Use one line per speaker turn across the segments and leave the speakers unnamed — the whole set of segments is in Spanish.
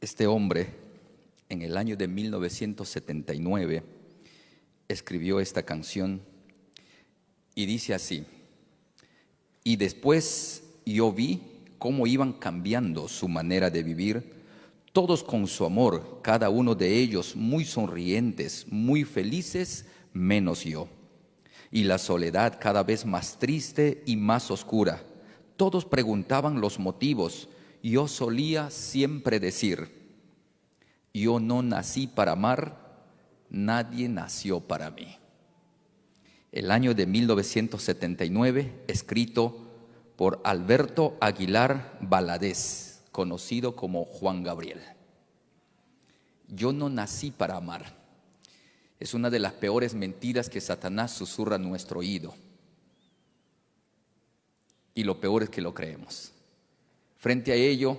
Este hombre, en el año de 1979, escribió esta canción y dice así: y después yo vi cómo iban cambiando su manera de vivir, todos con su amor, cada uno de ellos muy sonrientes, muy felices, menos yo. Y la soledad cada vez más triste y más oscura. Todos preguntaban los motivos. Yo solía siempre decir: yo no nací para amar, nadie nació para mí. El año de 1979, escrito por Alberto Aguilar Valadez, conocido como Juan Gabriel. Yo no nací para amar. Es una de las peores mentiras que Satanás susurra a nuestro oído. Y lo peor es que lo creemos. Frente a ello,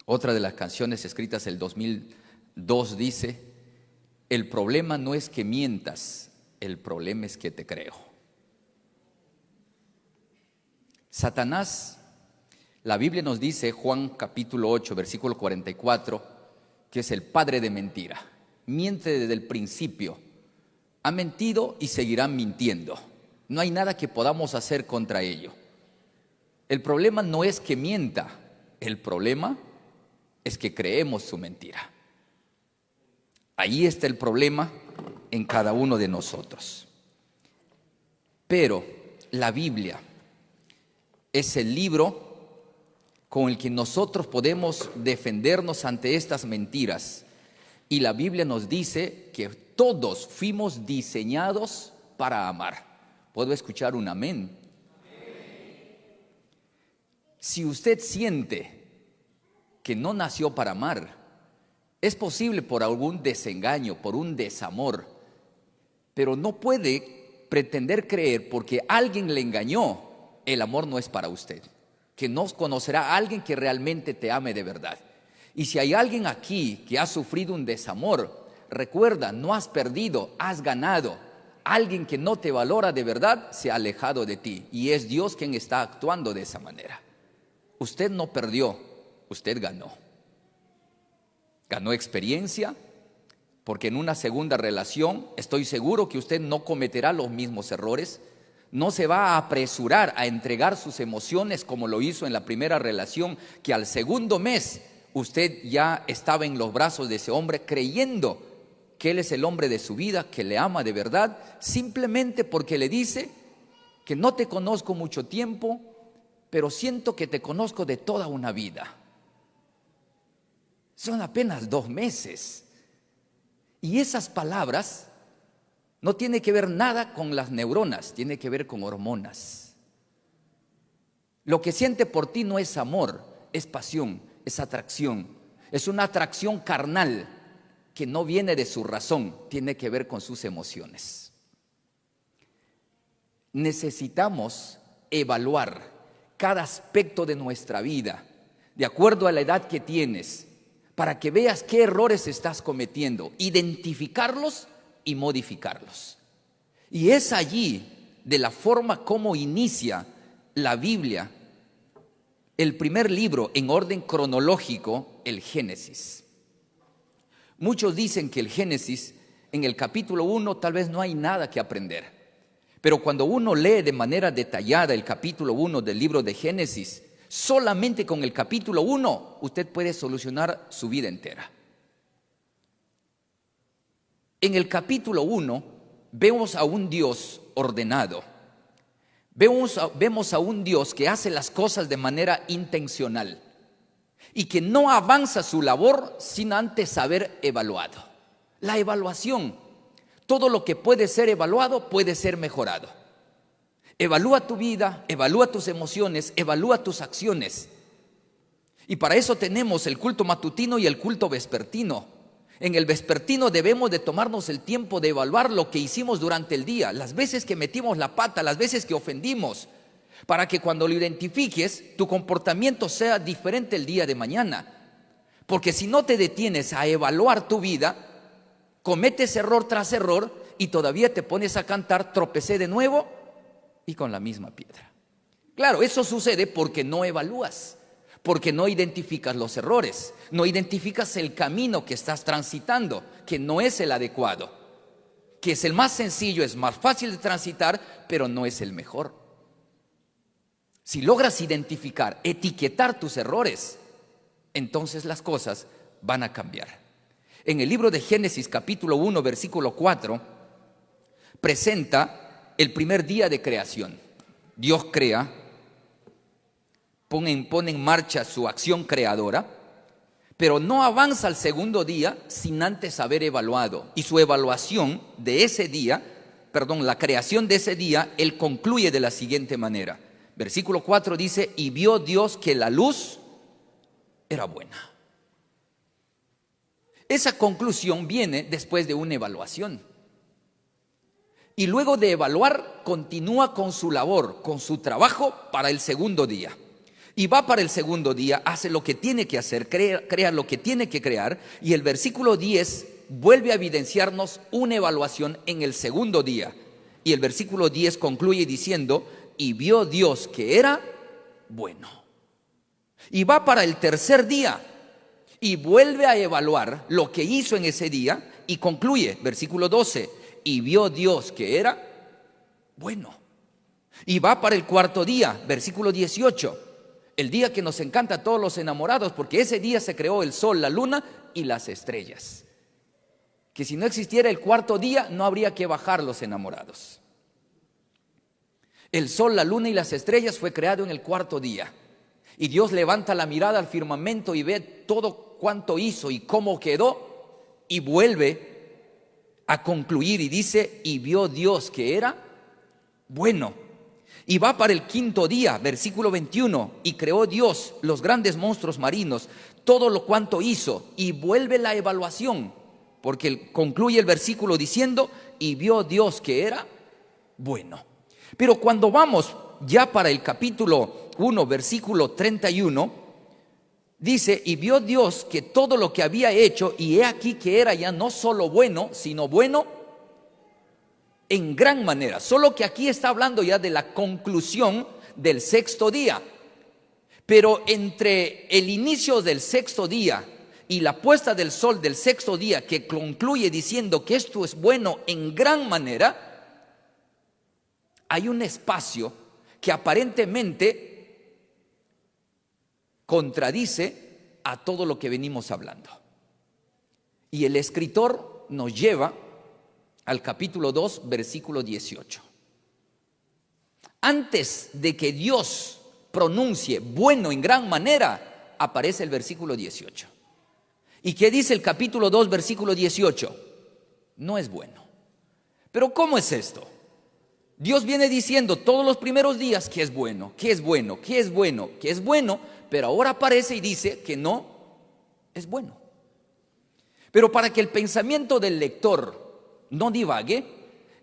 otra de las canciones escritas en el 2002 dice: el problema no es que mientas, el problema es que te creo. Satanás, la Biblia nos dice, Juan capítulo 8, versículo 44, que es el padre de mentira. Miente desde el principio. Ha mentido y seguirá mintiendo. No hay nada que podamos hacer contra ello. El problema no es que mienta, el problema es que creemos su mentira. Ahí está el problema en cada uno de nosotros. Pero la Biblia es el libro con el que nosotros podemos defendernos ante estas mentiras. Y la Biblia nos dice que todos fuimos diseñados para amar. ¿Puedo escuchar un amén? Si usted siente que no nació para amar, es posible por algún desengaño, por un desamor, pero no puede pretender creer porque alguien le engañó, el amor no es para usted. Que no conocerá a alguien que realmente te ame de verdad. Y si hay alguien aquí que ha sufrido un desamor, recuerda, no has perdido, has ganado. Alguien que no te valora de verdad se ha alejado de ti y es Dios quien está actuando de esa manera. Usted no perdió, usted ganó. Ganó experiencia, porque en una segunda relación estoy seguro que usted no cometerá los mismos errores. No se va a apresurar a entregar sus emociones como lo hizo en la primera relación, que al segundo mes usted ya estaba en los brazos de ese hombre creyendo que él es el hombre de su vida, que le ama de verdad, simplemente porque le dice que no te conozco mucho tiempo, pero siento que te conozco de toda una vida. Son apenas 2 meses. Y esas palabras no tienen que ver nada con las neuronas, tiene que ver con hormonas. Lo que siente por ti no es amor, es pasión, es atracción. Es una atracción carnal que no viene de su razón, tiene que ver con sus emociones. Necesitamos evaluar cada aspecto de nuestra vida, de acuerdo a la edad que tienes, para que veas qué errores estás cometiendo, identificarlos y modificarlos. Y es allí, de la forma como inicia la Biblia, el primer libro en orden cronológico, el Génesis. Muchos dicen que el Génesis, en el capítulo 1 tal vez no hay nada que aprender. Pero cuando uno lee de manera detallada el capítulo 1 del libro de Génesis, solamente con el capítulo 1 usted puede solucionar su vida entera. En el capítulo 1 vemos a un Dios ordenado. Vemos a un Dios que hace las cosas de manera intencional y que no avanza su labor sin antes haber evaluado. La evaluación, todo lo que puede ser evaluado puede ser mejorado. Evalúa tu vida, evalúa tus emociones, evalúa tus acciones. Y para eso tenemos el culto matutino y el culto vespertino. En el vespertino debemos de tomarnos el tiempo de evaluar lo que hicimos durante el día, las veces que metimos la pata, las veces que ofendimos, para que cuando lo identifiques, tu comportamiento sea diferente el día de mañana. Porque si no te detienes a evaluar tu vida, cometes error tras error y todavía te pones a cantar tropecé de nuevo y con la misma piedra. Claro, eso sucede porque no evalúas. porque no identificas los errores, no identificas el camino que estás transitando, que no es el adecuado, que es el más sencillo, es más fácil de transitar, pero no es el mejor. Si logras identificar, etiquetar tus errores, entonces las cosas van a cambiar. En el libro de Génesis capítulo 1 versículo 4 presenta el primer día de creación. Dios crea, pone en marcha su acción creadora, pero no avanza al segundo día sin antes haber evaluado. Y su evaluación de ese día, la creación de ese día, Él concluye de la siguiente manera. Versículo 4 dice, y vio Dios que la luz era buena. Esa conclusión viene después de una evaluación. Y luego de evaluar, continúa con su labor, con su trabajo para el segundo día. Y va para el segundo día, hace lo que tiene que hacer, crea lo que tiene que crear. Y el versículo 10 vuelve a evidenciarnos una evaluación en el segundo día. Y el versículo 10 concluye diciendo, y vio Dios que era bueno. Y va para el tercer día y vuelve a evaluar lo que hizo en ese día y concluye, versículo 12, y vio Dios que era bueno. Y va para el cuarto día, versículo 18, el día que nos encanta a todos los enamorados, porque ese día se creó el sol, la luna y las estrellas. Que si no existiera el cuarto día, no habría que bajar los enamorados. El sol, la luna y las estrellas fue creado en el cuarto día. Y Dios levanta la mirada al firmamento y ve todo cuánto hizo y cómo quedó, y vuelve a concluir y dice, y vio Dios que era bueno. Y va para el quinto día, versículo 21, y creó Dios los grandes monstruos marinos, todo lo cuanto hizo, y vuelve la evaluación, porque concluye el versículo diciendo, y vio Dios que era bueno. Pero cuando vamos ya para el capítulo 1, versículo 31, dice, y vio Dios que todo lo que había hecho, y he aquí que era ya no solo bueno, sino bueno en gran manera. Solo que aquí está hablando ya de la conclusión del sexto día. Pero entre el inicio del sexto día y la puesta del sol del sexto día, que concluye diciendo que esto es bueno en gran manera, hay un espacio que aparentemente contradice a todo lo que venimos hablando. Y el escritor nos lleva al capítulo 2, versículo 18. Antes de que Dios pronuncie bueno en gran manera, aparece el versículo 18. ¿Y qué dice el capítulo 2, versículo 18? No es bueno. ¿Pero cómo es esto? Dios viene diciendo todos los primeros días que es bueno, que es bueno, que es bueno, que es bueno, pero ahora aparece y dice que no es bueno. Pero para que el pensamiento del lector no divague,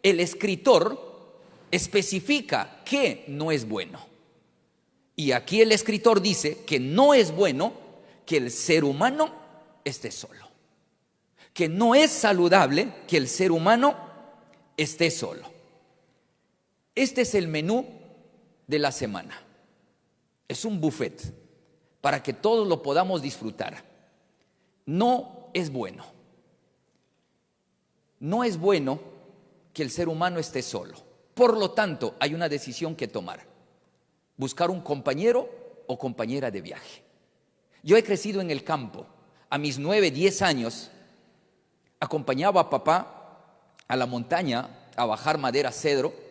el escritor especifica que no es bueno. Y aquí el escritor dice que no es bueno que el ser humano esté solo, que no es saludable que el ser humano esté solo. Este es el menú de la semana. Es un buffet para que todos lo podamos disfrutar. No es bueno. No es bueno que el ser humano esté solo. Por lo tanto, hay una decisión que tomar. Buscar un compañero o compañera de viaje. Yo he crecido en el campo. A mis 9, 10 años, acompañaba a papá a la montaña a bajar madera cedro,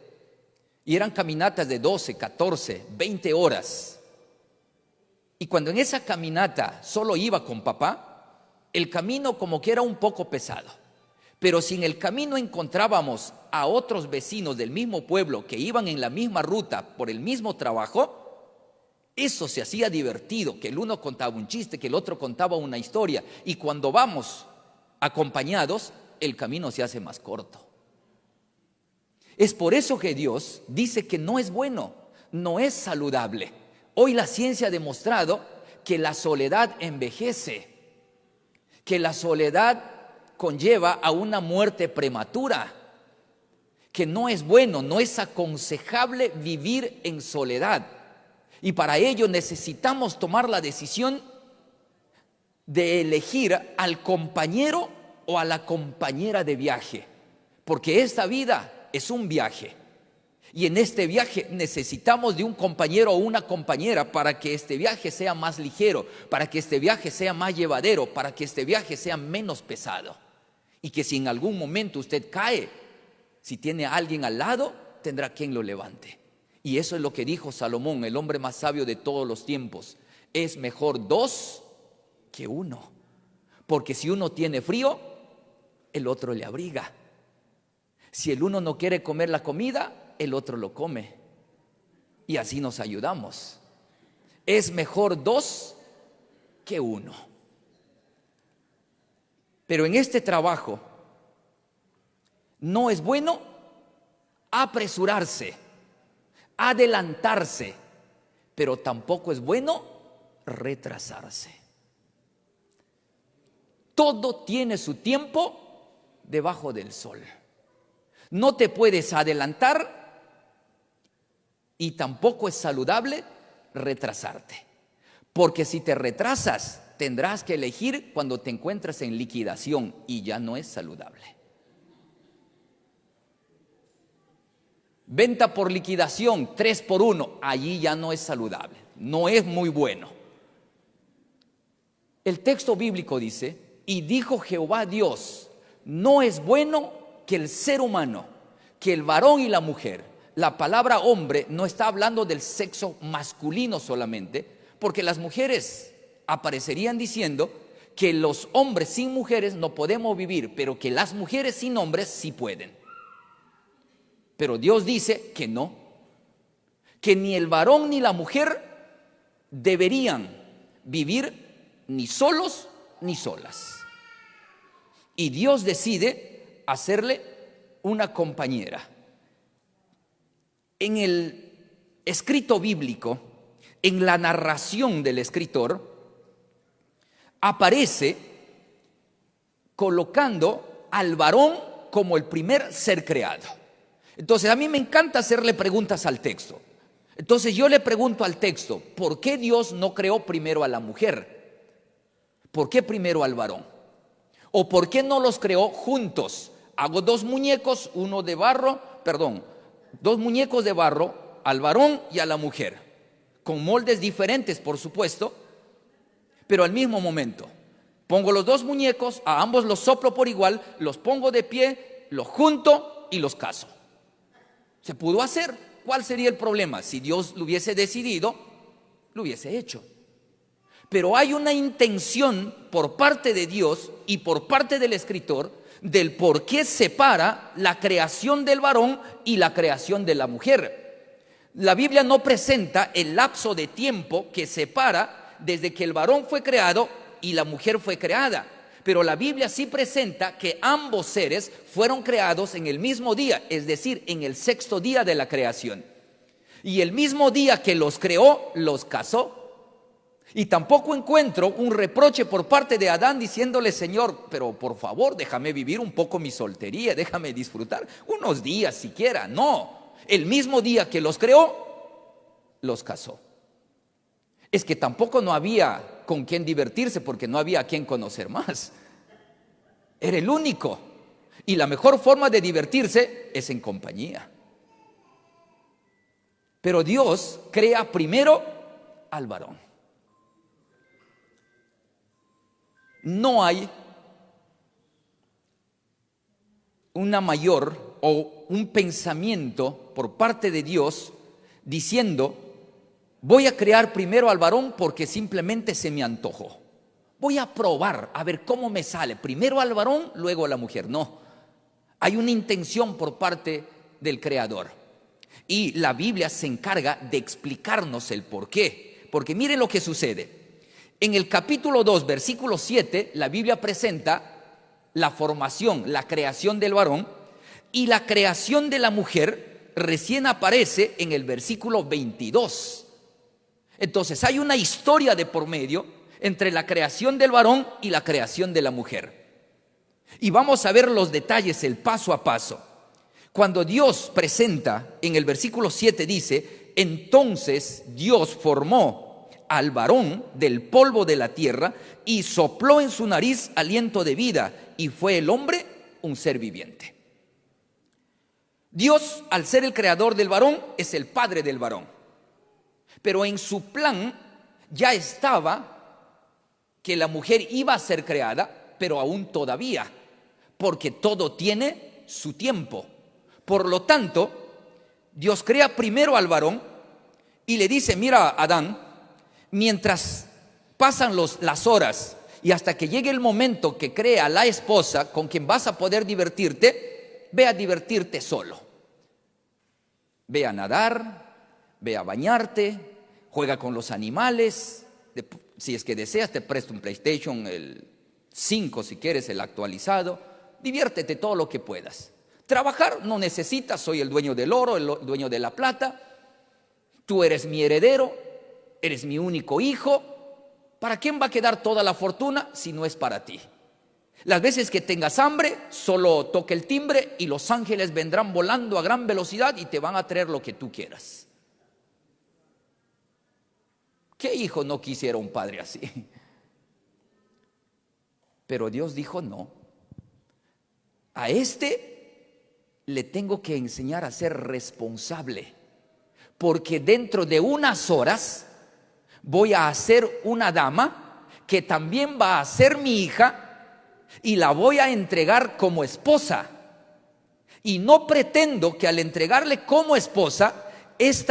y eran caminatas de 12, 14, 20 horas. Y cuando en esa caminata solo iba con papá, el camino como que era un poco pesado. Pero si en el camino encontrábamos a otros vecinos del mismo pueblo que iban en la misma ruta por el mismo trabajo, eso se hacía divertido, que el uno contaba un chiste, que el otro contaba una historia. Y cuando vamos acompañados, el camino se hace más corto. Es por eso que Dios dice que no es bueno, no es saludable. Hoy la ciencia ha demostrado que la soledad envejece, que la soledad conlleva a una muerte prematura, que no es bueno, no es aconsejable vivir en soledad. Y para ello necesitamos tomar la decisión de elegir al compañero o a la compañera de viaje, porque esta vida es un viaje. Y en este viaje necesitamos de un compañero o una compañera para que este viaje sea más ligero, para que este viaje sea más llevadero, para que este viaje sea menos pesado. Y que si en algún momento usted cae, si tiene a alguien al lado, tendrá quien lo levante. Y eso es lo que dijo Salomón, el hombre más sabio de todos los tiempos. Es mejor dos que uno, porque si uno tiene frío, el otro le abriga. Si el uno no quiere comer la comida, el otro lo come. Y así nos ayudamos. Es mejor dos que uno. Pero en este trabajo no es bueno apresurarse, adelantarse, pero tampoco es bueno retrasarse. Todo tiene su tiempo debajo del sol. No te puedes adelantar y tampoco es saludable retrasarte. Porque si te retrasas, tendrás que elegir cuando te encuentres en liquidación y ya no es saludable. Venta por liquidación, 3 por 1, allí ya no es saludable, no es muy bueno. El texto bíblico dice, y dijo Jehová Dios, no es bueno que el ser humano, que el varón y la mujer, la palabra hombre no está hablando del sexo masculino solamente, porque las mujeres aparecerían diciendo que los hombres sin mujeres no podemos vivir, pero que las mujeres sin hombres sí pueden. Pero Dios dice que no, que ni el varón ni la mujer deberían vivir ni solos ni solas. Y Dios decide hacerle una compañera. En el escrito bíblico, en la narración del escritor, aparece colocando al varón como el primer ser creado. Entonces a mí me encanta hacerle preguntas al texto. Entonces yo le pregunto al texto, ¿por qué Dios no creó primero a la mujer? ¿Por qué primero al varón? ¿O por qué no los creó juntos? Hago dos muñecos, dos muñecos de barro, al varón y a la mujer, con moldes diferentes, por supuesto, pero al mismo momento. Pongo los dos muñecos, a ambos los soplo por igual, los pongo de pie, los junto y los caso. Se pudo hacer. ¿Cuál sería el problema? Si Dios lo hubiese decidido, lo hubiese hecho. Pero hay una intención por parte de Dios y por parte del escritor del por qué separa la creación del varón y la creación de la mujer. La Biblia no presenta el lapso de tiempo que separa desde que el varón fue creado y la mujer fue creada. Pero la Biblia sí presenta que ambos seres fueron creados en el mismo día, es decir, en el 6º día de la creación. Y el mismo día que los creó, los casó. Y tampoco encuentro un reproche por parte de Adán diciéndole, Señor, pero por favor, déjame vivir un poco mi soltería, déjame disfrutar unos días siquiera. No, el mismo día que los creó, los casó. Es que tampoco no había con quién divertirse porque no había a quién conocer más. Era el único. Y la mejor forma de divertirse es en compañía. Pero Dios crea primero al varón. No hay una mayor o un pensamiento por parte de Dios diciendo, voy a crear primero al varón porque simplemente se me antojó. Voy a probar a ver cómo me sale. Primero al varón, luego a la mujer. No, hay una intención por parte del Creador. Y la Biblia se encarga de explicarnos el por qué. Porque miren lo que sucede. En el capítulo 2, versículo 7, la Biblia presenta la formación, la creación del varón, y la creación de la mujer recién aparece en el versículo 22. Entonces hay una historia de por medio entre la creación del varón y la creación de la mujer. Y vamos a ver los detalles, el paso a paso. Cuando Dios presenta, en el versículo 7 dice, entonces Dios formó al varón del polvo de la tierra y sopló en su nariz aliento de vida, y fue el hombre un ser viviente. Dios, al ser el creador del varón, es el padre del varón. Pero en su plan ya estaba que la mujer iba a ser creada, pero aún todavía, porque todo tiene su tiempo. Por lo tanto, Dios crea primero al varón y le dice: mira, Adán, mientras pasan las horas y hasta que llegue el momento que crea la esposa con quien vas a poder divertirte, ve a divertirte solo. Ve a nadar, ve a bañarte, juega con los animales. Si es que deseas, te presto un PlayStation, el 5 si quieres, el actualizado. Diviértete todo lo que puedas. Trabajar no necesitas, soy el dueño del oro, el dueño de la plata. Tú eres mi heredero, eres mi único hijo. ¿Para quién va a quedar toda la fortuna si no es para ti? Las veces que tengas hambre, solo toca el timbre y los ángeles vendrán volando a gran velocidad y te van a traer lo que tú quieras. ¿Qué hijo no quisiera un padre así? Pero Dios dijo: no. A le tengo que enseñar a ser responsable, porque dentro de unas horas voy a hacer una dama que también va a ser mi hija y la voy a entregar como esposa. Y no pretendo que al entregarle como esposa,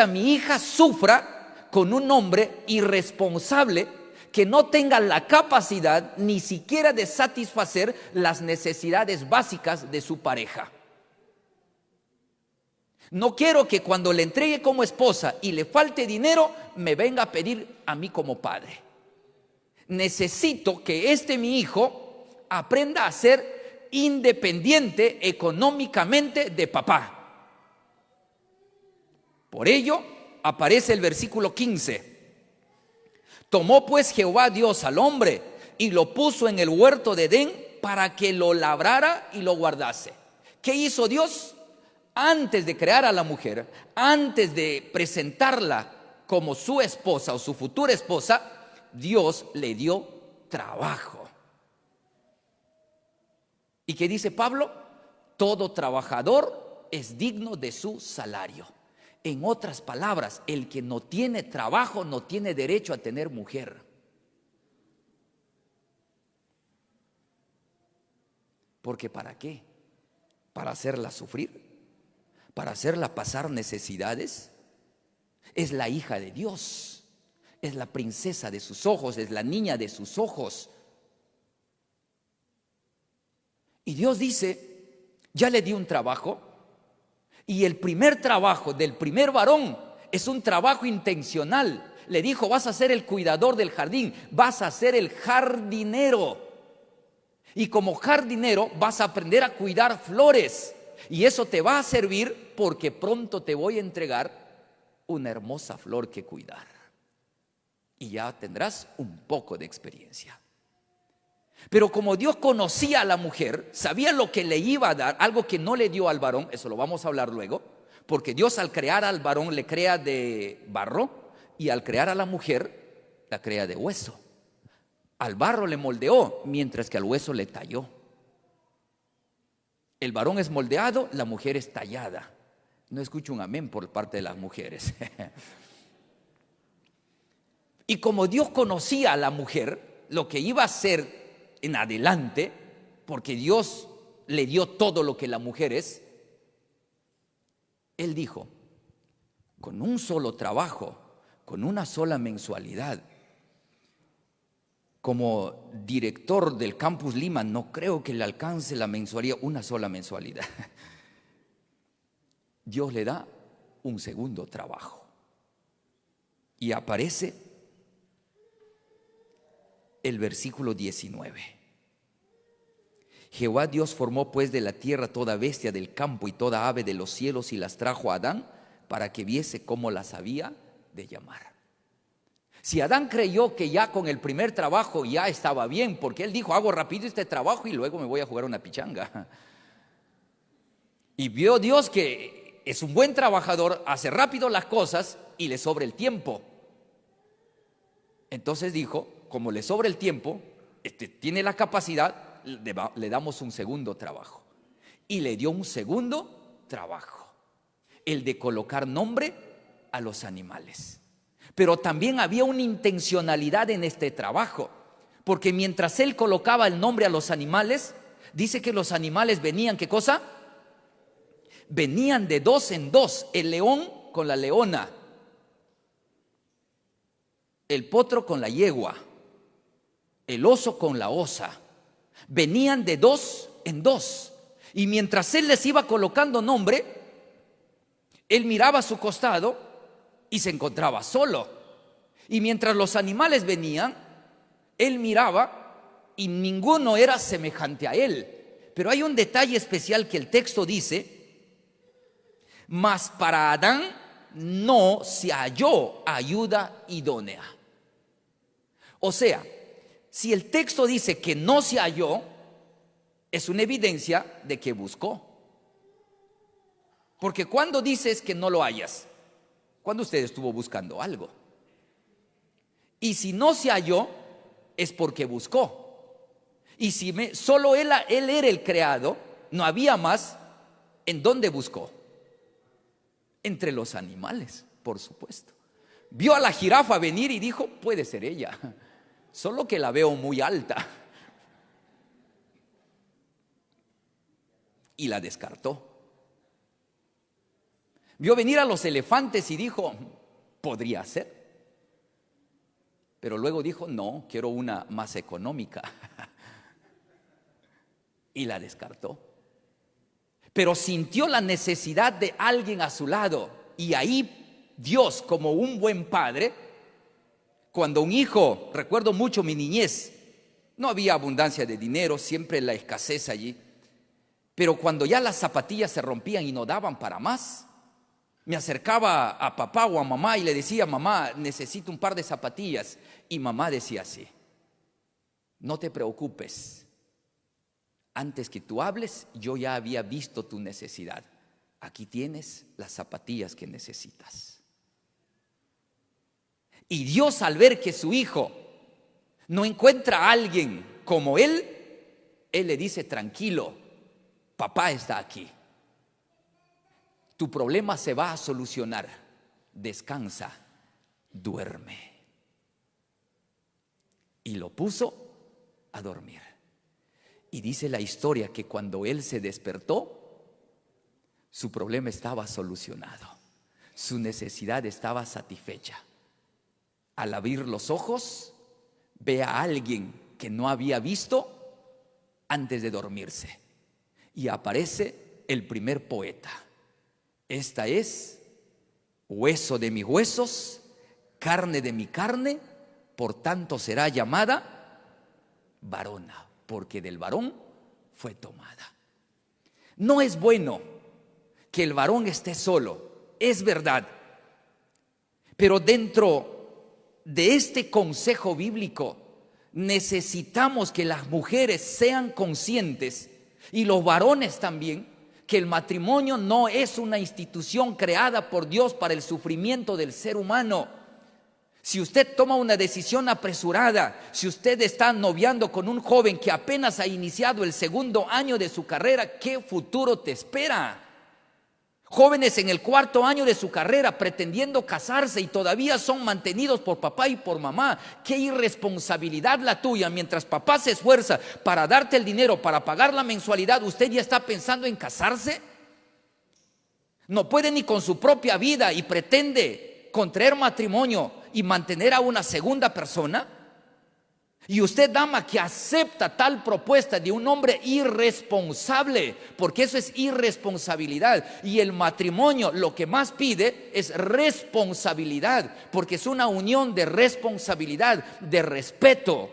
mi hija sufra con un hombre irresponsable que no tenga la capacidad ni siquiera de satisfacer las necesidades básicas de su pareja. No quiero que cuando le entregue como esposa y le falte dinero, me venga a pedir a mí como padre. Necesito que mi hijo aprenda a ser independiente económicamente de papá. Por ello aparece el versículo 15. Tomó pues Jehová Dios al hombre y lo puso en el huerto de Edén para que lo labrara y lo guardase. ¿Qué hizo Dios? Antes de crear a la mujer, antes de presentarla como su esposa o su futura esposa, Dios le dio trabajo. ¿Y qué dice Pablo? Todo trabajador es digno de su salario. En otras palabras, el que no tiene trabajo no tiene derecho a tener mujer. Porque ¿para qué? ¿Para hacerla sufrir? ¿Para hacerla pasar necesidades? Es la hija de Dios, es la princesa de sus ojos, es la niña de sus ojos. Y Dios dice: ya le di un trabajo, y el primer trabajo del primer varón es un trabajo intencional. Le dijo: vas a ser el cuidador del jardín, vas a ser el jardinero. Y como jardinero vas a aprender a cuidar flores. Y eso te va a servir porque pronto te voy a entregar una hermosa flor que cuidar. Y ya tendrás un poco de experiencia. Pero como Dios conocía a la mujer, sabía lo que le iba a dar, algo que no le dio al varón, eso lo vamos a hablar luego, porque Dios al crear al varón le crea de barro y al crear a la mujer la crea de hueso. Al barro le moldeó, mientras que al hueso le talló. El varón es moldeado, la mujer es tallada. No escucho un amén por parte de las mujeres. Y como Dios conocía a la mujer, lo que iba a hacer en adelante, porque Dios le dio todo lo que la mujer es, Él dijo: con un solo trabajo, con una sola mensualidad. Como director del Campus Lima, no creo que le alcance la mensualidad, una sola mensualidad. Dios le da un segundo trabajo. Y aparece el versículo 19. Jehová Dios formó pues de la tierra toda bestia del campo y toda ave de los cielos y las trajo a Adán para que viese cómo las había de llamar. Si Adán creyó que ya con el primer trabajo ya estaba bien, porque él dijo: hago rápido este trabajo y luego me voy a jugar una pichanga. Y vio Dios que es un buen trabajador, hace rápido las cosas y le sobra el tiempo. Entonces dijo, como le sobra el tiempo, tiene la capacidad, le damos un segundo trabajo. Y le dio un segundo trabajo, el de colocar nombre a los animales. Pero también había una intencionalidad en este trabajo, porque mientras él colocaba el nombre a los animales, dice que los animales venían, ¿qué cosa? Venían de dos en dos, el león con la leona, el potro con la yegua, el oso con la osa. Venían de dos en dos. Y mientras él les iba colocando nombre, él miraba a su costado y se encontraba solo. Y mientras los animales venían, él miraba y ninguno era semejante a él. Pero hay un detalle especial que el texto dice: mas para Adán no se halló ayuda idónea. O sea, si el texto dice que no se halló, es una evidencia de que buscó. Porque cuando dices que no lo hallas, cuando usted estuvo buscando algo. Y si no se halló, es porque buscó. Y si solo él era el creado, no había más, ¿en dónde buscó? Entre los animales, por supuesto. Vio a la jirafa venir y dijo, puede ser ella, solo que la veo muy alta. Y la descartó. Vio venir a los elefantes y dijo, podría ser. Pero luego dijo, no, quiero una más económica. Y la descartó. Pero sintió la necesidad de alguien a su lado. Y ahí Dios, como un buen padre, cuando un hijo, recuerdo mucho mi niñez, no había abundancia de dinero, siempre la escasez allí. Pero cuando ya las zapatillas se rompían y no daban para más, me acercaba a papá o a mamá y le decía, mamá, necesito un par de zapatillas. Y mamá decía así, no te preocupes, antes que tú hables, yo ya había visto tu necesidad. Aquí tienes las zapatillas que necesitas. Y Dios, al ver que su hijo no encuentra a alguien como él le dice, tranquilo, papá está aquí. Tu problema se va a solucionar. Descansa, duerme. Y lo puso a dormir. Y dice la historia que cuando él se despertó, su problema estaba solucionado. Su necesidad estaba satisfecha. Al abrir los ojos, ve a alguien que no había visto antes de dormirse. Y aparece el primer poeta. Esta es hueso de mis huesos, carne de mi carne, por tanto será llamada varona, porque del varón fue tomada. No es bueno que el varón esté solo, es verdad. Pero dentro de este consejo bíblico necesitamos que las mujeres sean conscientes, y los varones también, que el matrimonio no es una institución creada por Dios para el sufrimiento del ser humano. Si usted toma una decisión apresurada, si usted está noviando con un joven que apenas ha iniciado el segundo año de su carrera, ¿qué futuro te espera? Jóvenes en el cuarto año de su carrera pretendiendo casarse y todavía son mantenidos por papá y por mamá. Qué irresponsabilidad la tuya. Mientras papá se esfuerza para darte el dinero, para pagar la mensualidad, ¿usted ya está pensando en casarse? No puede ni con su propia vida y pretende contraer matrimonio y mantener a una segunda persona. Y usted, dama, que acepta tal propuesta de un hombre irresponsable, porque eso es irresponsabilidad. Y el matrimonio lo que más pide es responsabilidad, porque es una unión de responsabilidad, de respeto.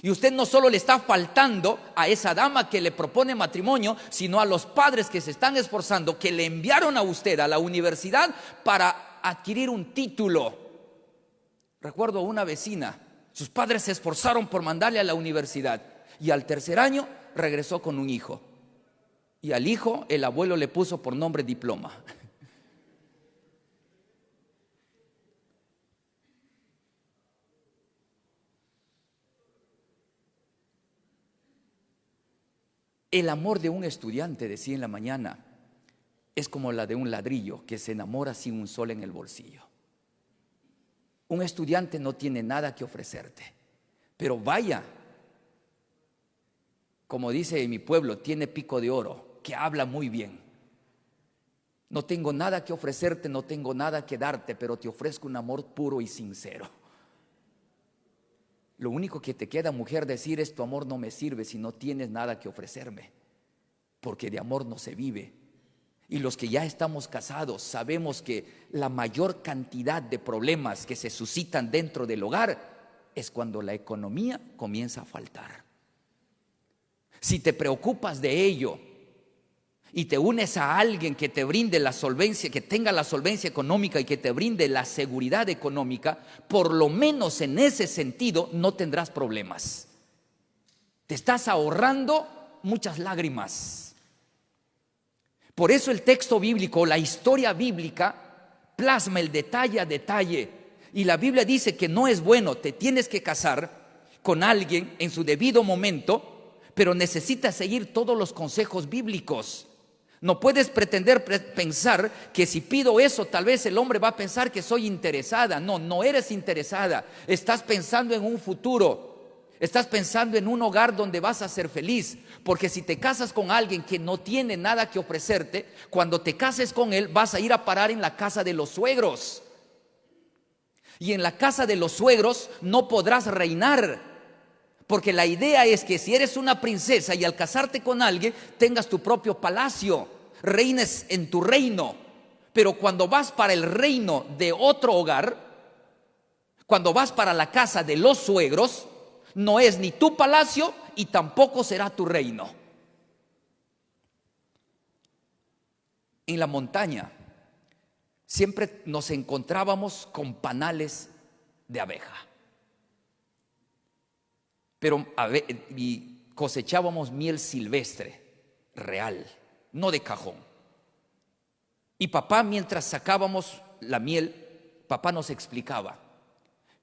Y usted no solo le está faltando a esa dama que le propone matrimonio, sino a los padres que se están esforzando, que le enviaron a usted a la universidad para adquirir un título. Recuerdo a una vecina. Sus padres se esforzaron por mandarle a la universidad y al tercer año regresó con un hijo. Y al hijo el abuelo le puso por nombre diploma. El amor de un estudiante, decía en la mañana, es como la de un ladrillo que se enamora sin un sol en el bolsillo. Un estudiante no tiene nada que ofrecerte, pero vaya, como dice en mi pueblo, tiene pico de oro, que habla muy bien. No tengo nada que ofrecerte, no tengo nada que darte, pero te ofrezco un amor puro y sincero. Lo único que te queda, mujer, decir es: tu amor no me sirve si no tienes nada que ofrecerme, porque de amor no se vive. Y los que ya estamos casados sabemos que la mayor cantidad de problemas que se suscitan dentro del hogar es cuando la economía comienza a faltar. Si te preocupas de ello y te unes a alguien que te brinde la solvencia, que tenga la solvencia económica y que te brinde la seguridad económica, por lo menos en ese sentido no tendrás problemas. Te estás ahorrando muchas lágrimas. Por eso el texto bíblico, la historia bíblica, plasma el detalle a detalle. Y la Biblia dice que no es bueno, te tienes que casar con alguien en su debido momento, pero necesitas seguir todos los consejos bíblicos. No puedes pretender pensar que si pido eso, tal vez el hombre va a pensar que soy interesada. No, no eres interesada. Estás pensando en un futuro. Estás pensando en un hogar donde vas a ser feliz. Porque si te casas con alguien que no tiene nada que ofrecerte, cuando te cases con él vas a ir a parar en la casa de los suegros. Y en la casa de los suegros no podrás reinar. Porque la idea es que si eres una princesa y al casarte con alguien tengas tu propio palacio, reines en tu reino. Pero cuando vas para el reino de otro hogar, cuando vas para la casa de los suegros, no es ni tu palacio y tampoco será tu reino. En la montaña siempre nos encontrábamos con panales de abeja. Pero cosechábamos miel silvestre, real, no de cajón. Y papá, mientras sacábamos la miel, papá nos explicaba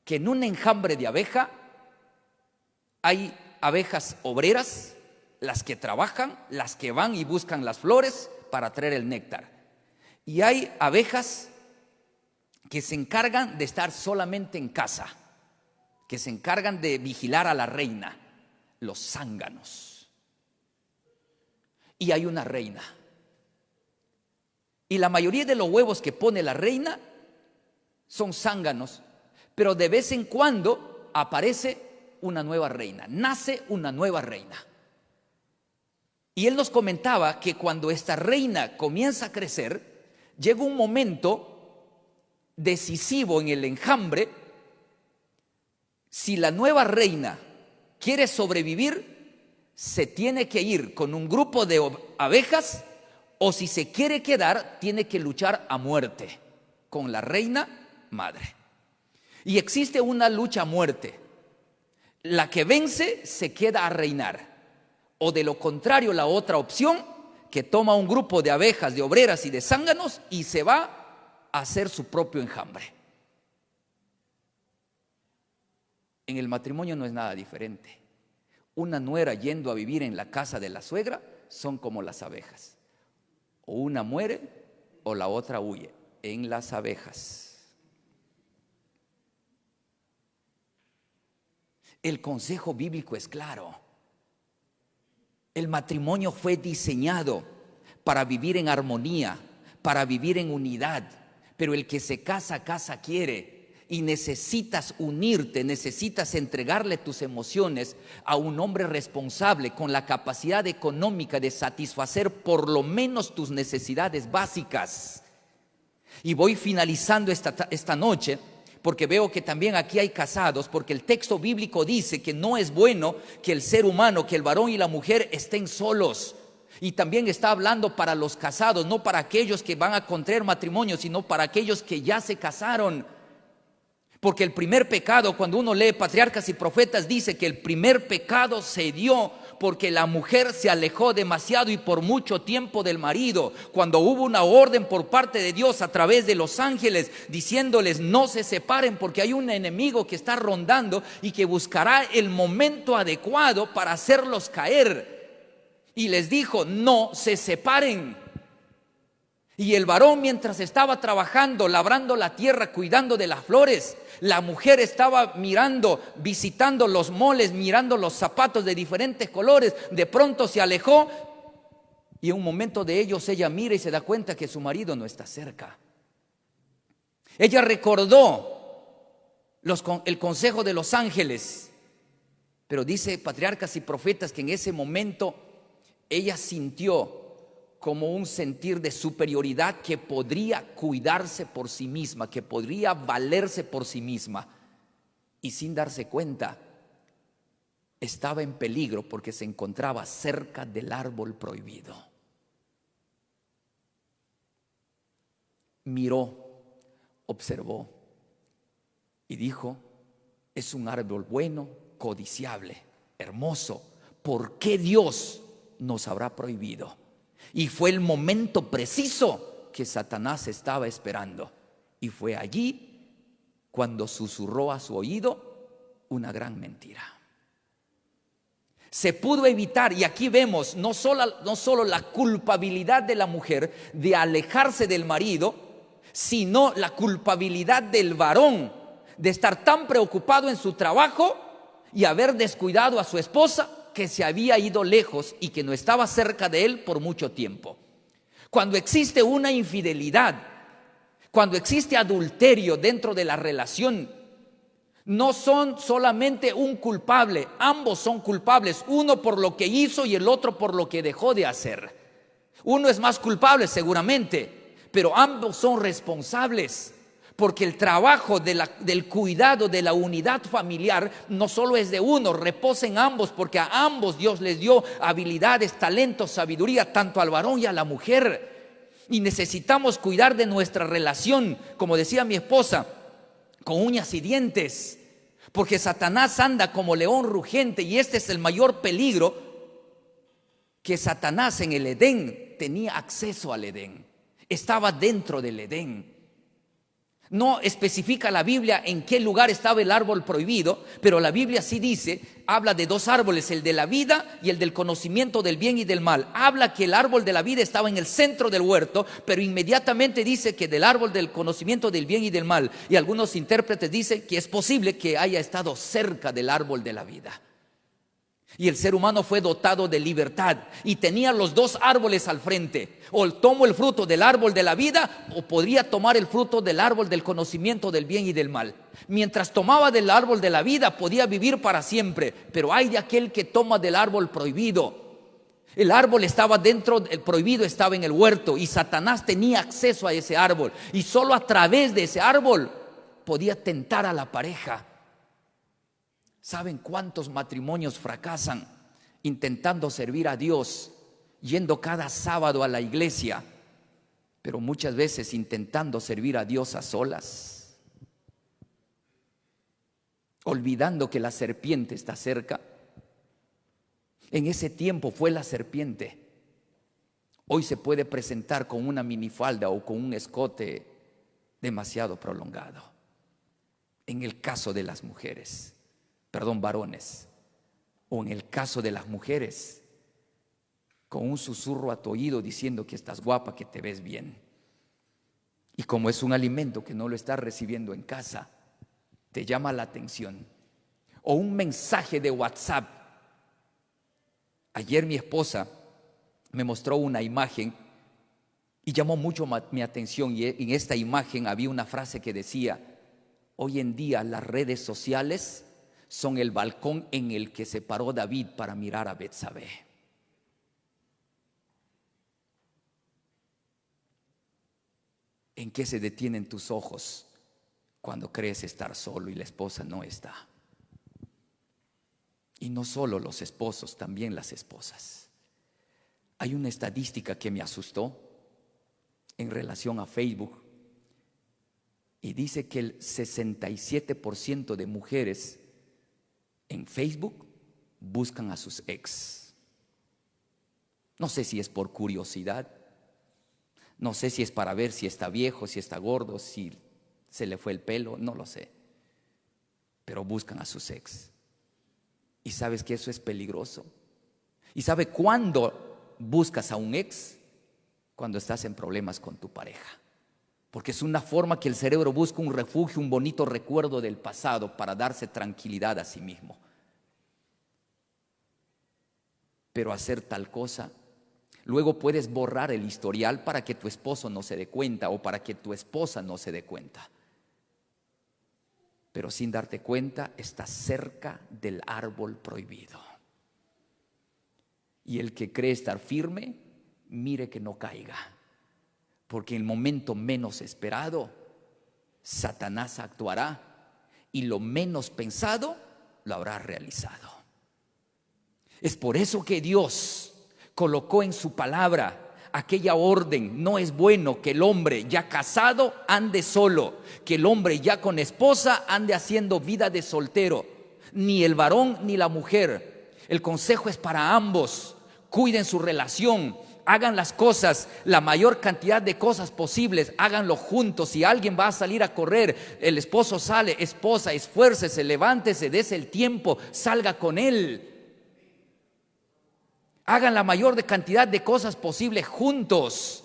que en un enjambre de abeja hay abejas obreras, las que trabajan, las que van y buscan las flores para traer el néctar. Y hay abejas que se encargan de estar solamente en casa, que se encargan de vigilar a la reina, los zánganos. Y hay una reina. Y la mayoría de los huevos que pone la reina son zánganos, pero de vez en cuando aparece una nueva reina, nace una nueva reina. Y él nos comentaba que cuando esta reina comienza a crecer, llega un momento decisivo en el enjambre. Si la nueva reina quiere sobrevivir, se tiene que ir con un grupo de abejas, o si se quiere quedar, tiene que luchar a muerte con la reina madre. Y existe una lucha a muerte. La que vence se queda a reinar. O de lo contrario, la otra opción, que toma un grupo de abejas, de obreras y de zánganos y se va a hacer su propio enjambre. En el matrimonio no es nada diferente. Una nuera yendo a vivir en la casa de la suegra son como las abejas. O una muere o la otra huye. En las abejas. El consejo bíblico es claro. El matrimonio fue diseñado para vivir en armonía, para vivir en unidad. Pero el que se casa, casa quiere. Y necesitas unirte, necesitas entregarle tus emociones a un hombre responsable con la capacidad económica de satisfacer por lo menos tus necesidades básicas. Y voy finalizando esta noche porque veo que también aquí hay casados, porque el texto bíblico dice que no es bueno que el ser humano, que el varón y la mujer estén solos. Y también está hablando para los casados, no para aquellos que van a contraer matrimonio, sino para aquellos que ya se casaron. Porque el primer pecado, cuando uno lee Patriarcas y Profetas, dice que el primer pecado se dio porque la mujer se alejó demasiado y por mucho tiempo del marido. Cuando hubo una orden por parte de Dios a través de los ángeles diciéndoles no se separen porque hay un enemigo que está rondando y que buscará el momento adecuado para hacerlos caer. Y les dijo, no se separen. Y el varón, mientras estaba trabajando, labrando la tierra, cuidando de las flores, la mujer estaba mirando, visitando los moles, mirando los zapatos de diferentes colores. De pronto se alejó y en un momento de ellos ella mira y se da cuenta que su marido no está cerca. Ella recordó el consejo de los ángeles, pero dice Patriarcas y Profetas que en ese momento ella sintió como un sentir de superioridad, que podría cuidarse por sí misma, que podría valerse por sí misma, y sin darse cuenta estaba en peligro porque se encontraba cerca del árbol prohibido. Miró, observó y dijo, es un árbol bueno, codiciable, hermoso. ¿Por qué Dios nos habrá prohibido? Y fue el momento preciso que Satanás estaba esperando. Y fue allí cuando susurró a su oído una gran mentira. Se pudo evitar, y aquí vemos no solo la culpabilidad de la mujer de alejarse del marido, sino la culpabilidad del varón de estar tan preocupado en su trabajo y haber descuidado a su esposa, que se había ido lejos y que no estaba cerca de él por mucho tiempo. Cuando existe una infidelidad, cuando existe adulterio dentro de la relación, no son solamente un culpable, ambos son culpables, uno por lo que hizo y el otro por lo que dejó de hacer. Uno es más culpable seguramente, pero ambos son responsables. Porque el trabajo del cuidado de la unidad familiar no solo es de uno, reposa en ambos, porque a ambos Dios les dio habilidades, talentos, sabiduría, tanto al varón y a la mujer. Y necesitamos cuidar de nuestra relación, como decía mi esposa, con uñas y dientes, porque Satanás anda como león rugiente, y este es el mayor peligro, que Satanás en el Edén tenía acceso al Edén, estaba dentro del Edén. No especifica la Biblia en qué lugar estaba el árbol prohibido, pero la Biblia sí dice, habla de dos árboles, el de la vida y el del conocimiento del bien y del mal. Habla que el árbol de la vida estaba en el centro del huerto, pero inmediatamente dice que del árbol del conocimiento del bien y del mal. Y algunos intérpretes dicen que es posible que haya estado cerca del árbol de la vida. Y el ser humano fue dotado de libertad y tenía los dos árboles al frente. O tomo el fruto del árbol de la vida, o podría tomar el fruto del árbol del conocimiento del bien y del mal. Mientras tomaba del árbol de la vida podía vivir para siempre, pero hay de aquel que toma del árbol prohibido. El árbol estaba dentro, el prohibido estaba en el huerto, y Satanás tenía acceso a ese árbol, y solo a través de ese árbol podía tentar a la pareja. ¿Saben cuántos matrimonios fracasan intentando servir a Dios, yendo cada sábado a la iglesia, pero muchas veces intentando servir a Dios a solas, olvidando que la serpiente está cerca? En ese tiempo fue la serpiente. Hoy se puede presentar con una minifalda o con un escote demasiado prolongado. En el caso de las mujeres, varones, o en el caso de las mujeres, con un susurro a tu oído diciendo que estás guapa, que te ves bien. Y como es un alimento que no lo estás recibiendo en casa, te llama la atención. O un mensaje de WhatsApp. Ayer mi esposa me mostró una imagen y llamó mucho mi atención, y en esta imagen había una frase que decía: hoy en día las redes sociales son el balcón en el que se paró David para mirar a Betsabé. ¿En qué se detienen tus ojos cuando crees estar solo y la esposa no está? Y no solo los esposos, también las esposas. Hay una estadística que me asustó en relación a Facebook, y dice que el 67% de mujeres en Facebook buscan a sus ex. No sé si es por curiosidad, no sé si es para ver si está viejo, si está gordo, si se le fue el pelo, no lo sé. Pero buscan a sus ex. Y sabes que eso es peligroso. ¿Y sabe cuándo buscas a un ex? Cuando estás en problemas con tu pareja. Porque es una forma que el cerebro busca un refugio, un bonito recuerdo del pasado para darse tranquilidad a sí mismo. Pero hacer tal cosa, luego puedes borrar el historial para que tu esposo no se dé cuenta o para que tu esposa no se dé cuenta. Pero sin darte cuenta, estás cerca del árbol prohibido. Y el que cree estar firme, mire que no caiga. Porque en el momento menos esperado, Satanás actuará y lo menos pensado lo habrá realizado. Es por eso que Dios colocó en su palabra aquella orden: no es bueno que el hombre ya casado ande solo, que el hombre ya con esposa ande haciendo vida de soltero, ni el varón ni la mujer. El consejo es para ambos. Cuiden su relación, hagan las cosas, la mayor cantidad de cosas posibles, háganlo juntos. Si alguien va a salir a correr, el esposo sale, esposa, esfuércese, levántese, dese el tiempo, salga con él. Hagan la mayor cantidad de cosas posibles juntos,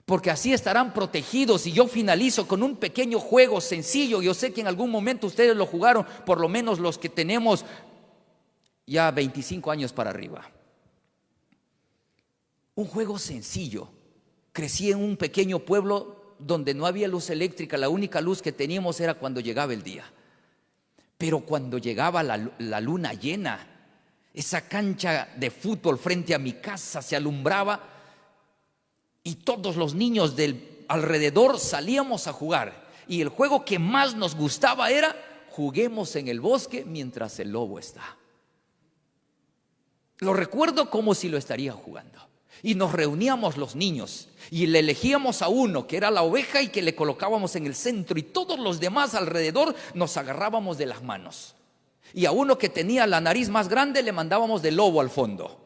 porque así estarán protegidos. Y yo finalizo con un pequeño juego sencillo. Yo sé que en algún momento ustedes lo jugaron, por lo menos los que tenemos ya 25 años para arriba. Un juego sencillo. Crecí en un pequeño pueblo donde no había luz eléctrica. La única luz que teníamos era cuando llegaba el día. Pero cuando llegaba la luna llena, esa cancha de fútbol frente a mi casa se alumbraba y todos los niños del alrededor salíamos a jugar. Y el juego que más nos gustaba era: juguemos en el bosque mientras el lobo está. Lo recuerdo como si lo estaría jugando. Y nos reuníamos los niños y le elegíamos a uno que era la oveja y que le colocábamos en el centro, y todos los demás alrededor nos agarrábamos de las manos. Y a uno que tenía la nariz más grande le mandábamos de lobo al fondo.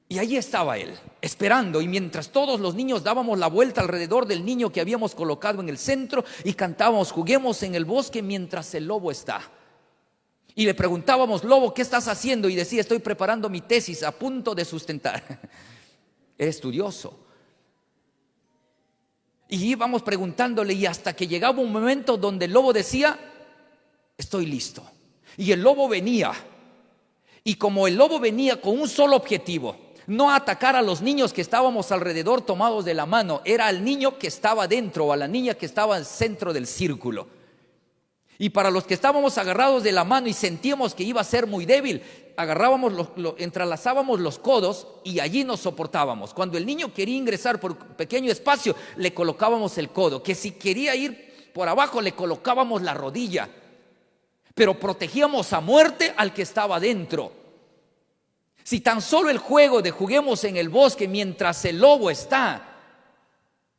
Y ahí estaba él, esperando. Y mientras todos los niños dábamos la vuelta alrededor del niño que habíamos colocado en el centro y cantábamos: juguemos en el bosque mientras el lobo está. Y le preguntábamos: lobo, ¿qué estás haciendo? Y decía: estoy preparando mi tesis, a punto de sustentar. Era estudioso. Y íbamos preguntándole, y hasta que llegaba un momento donde el lobo decía: estoy listo. Y el lobo venía. Y como el lobo venía con un solo objetivo: no atacar a los niños que estábamos alrededor tomados de la mano, era al niño que estaba dentro o a la niña que estaba al centro del círculo. Y para los que estábamos agarrados de la mano y sentíamos que iba a ser muy débil, agarrábamos, entrelazábamos los codos y allí nos soportábamos. Cuando el niño quería ingresar por un pequeño espacio, le colocábamos el codo. Que si quería ir por abajo, le colocábamos la rodilla. Pero protegíamos a muerte al que estaba dentro. Si tan solo el juego de juguemos en el bosque mientras el lobo está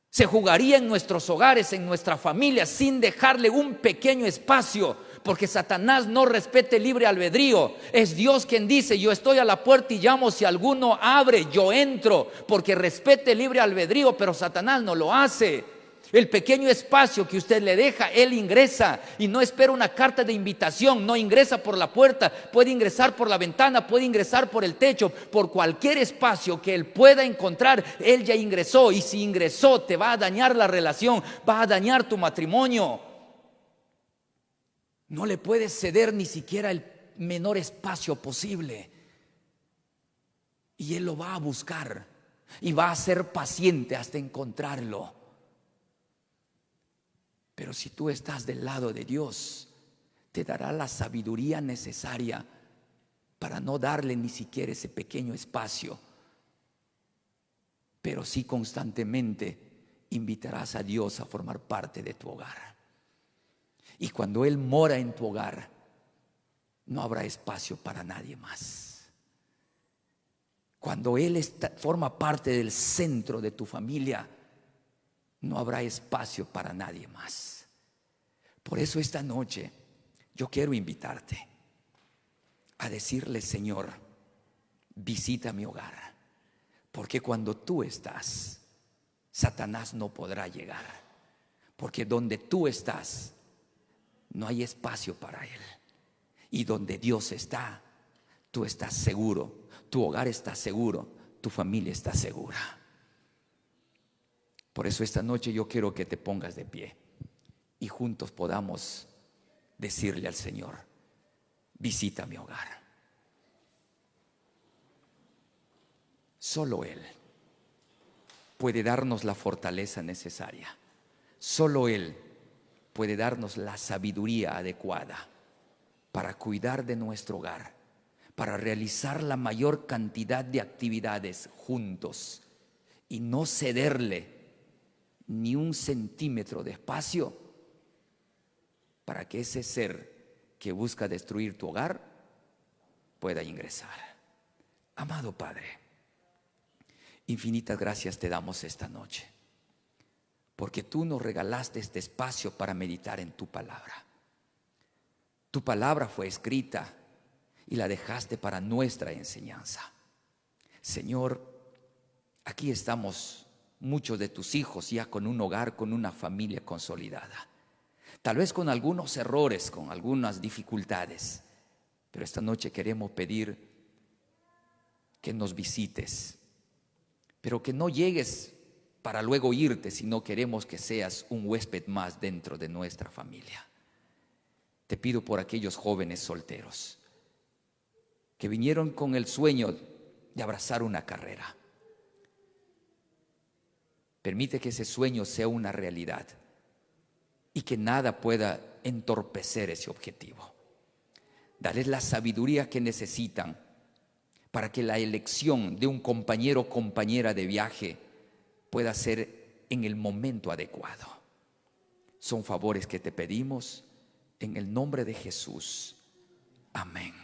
se jugaría en nuestros hogares, en nuestra familia, sin dejarle un pequeño espacio, porque Satanás no respeta el libre albedrío. Es Dios quien dice: yo estoy a la puerta y llamo, si alguno abre, yo entro, porque respete el libre albedrío. Pero Satanás no lo hace. El pequeño espacio que usted le deja, él ingresa y no espera una carta de invitación. No ingresa por la puerta, puede ingresar por la ventana, puede ingresar por el techo, por cualquier espacio que él pueda encontrar. Él ya ingresó, y si ingresó, te va a dañar la relación, va a dañar tu matrimonio. No le puedes ceder ni siquiera el menor espacio posible, y él lo va a buscar y va a ser paciente hasta encontrarlo. Pero si tú estás del lado de Dios, te dará la sabiduría necesaria para no darle ni siquiera ese pequeño espacio. Pero sí constantemente invitarás a Dios a formar parte de tu hogar. Y cuando Él mora en tu hogar, no habrá espacio para nadie más. Cuando Él forma parte del centro de tu familia, no habrá espacio para nadie más. Por eso esta noche yo quiero invitarte a decirle: Señor, visita mi hogar, porque cuando tú estás, Satanás no podrá llegar, porque donde tú estás, no hay espacio para él. Y donde Dios está, tú estás seguro, tu hogar está seguro, tu familia está segura. Por eso esta noche yo quiero que te pongas de pie y juntos podamos decirle al Señor: visita mi hogar. Solo Él puede darnos la fortaleza necesaria. Solo Él puede darnos la sabiduría adecuada para cuidar de nuestro hogar, para realizar la mayor cantidad de actividades juntos y no cederle ni un centímetro de espacio para que ese ser que busca destruir tu hogar pueda ingresar. Amado Padre, infinitas gracias te damos esta noche, porque tú nos regalaste este espacio para meditar en tu palabra. Tu palabra fue escrita y la dejaste para nuestra enseñanza. Señor, aquí estamos muchos de tus hijos ya con un hogar, con una familia consolidada. Tal vez con algunos errores, con algunas dificultades, pero esta noche queremos pedir que nos visites, pero que no llegues para luego irte, sino queremos que seas un huésped más dentro de nuestra familia. Te pido por aquellos jóvenes solteros que vinieron con el sueño de abrazar una carrera. Permite que ese sueño sea una realidad y que nada pueda entorpecer ese objetivo. Dales la sabiduría que necesitan para que la elección de un compañero o compañera de viaje pueda ser en el momento adecuado. Son favores que te pedimos en el nombre de Jesús. Amén.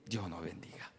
Dios nos bendiga.